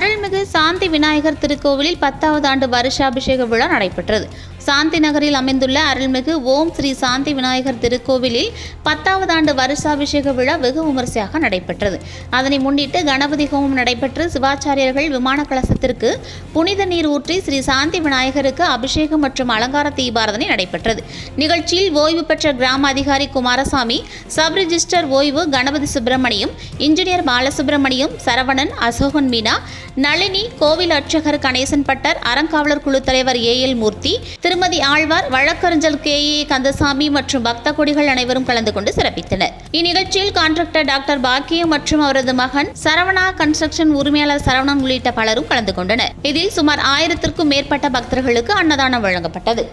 அருள்மிகு சாந்தி விநாயகர் திருக்கோவிலில் 10வது ஆண்டு வருஷாபிஷேக விழா நடைபெற்றது. சாந்தி நகரில் அமைந்துள்ள அருள்மிகு ஓம் ஸ்ரீ சாந்தி விநாயகர் திருக்கோவிலில் 10வது ஆண்டு வருஷாபிஷேக விழா வெகு விமரிசையாக நடைபெற்றது. அதனை முன்னிட்டு கணபதி ஹோமம் நடைபெற்று சிவாச்சாரியர்கள் விமான கலசத்திற்கு புனித நீர் ஊற்றி ஸ்ரீ சாந்தி விநாயகருக்கு அபிஷேகம் மற்றும் அலங்கார தீபாராதனை நடைபெற்றது. நிகழ்ச்சியில் ஓய்வு பெற்ற கிராம அதிகாரி குமாரசாமி, சப் ரிஜிஸ்டர் ஓய்வு கணபதி சுப்பிரமணியம், இன்ஜினியர் பாலசுப்பிரமணியம், சரவணன், அசோகன் மீனா, நளினி, கோவில் அர்ச்சகர் கணேசன் பட்டர், அறங்காவலர் குழு தலைவர் ஏஎல் மூர்த்தி, திருமதி ஆழ்வார், வழக்கறிஞர் KA கந்தசாமி மற்றும் பக்த கொடிகள் அனைவரும் கலந்து கொண்டு சிறப்பித்தனர். இந்நிகழ்ச்சியில் கான்ட்ராக்டர் டாக்டர் பாக்கியம் மற்றும் அவரது மகன் சரவணா கன்ஸ்ட்ரக்ஷன் உரிமையாளர் சரவணன் உள்ளிட்ட பலரும் கலந்து கொண்டனர். இதில் சுமார் 1000க்கும் மேற்பட்ட பக்தர்களுக்கு அன்னதானம் வழங்கப்பட்டது.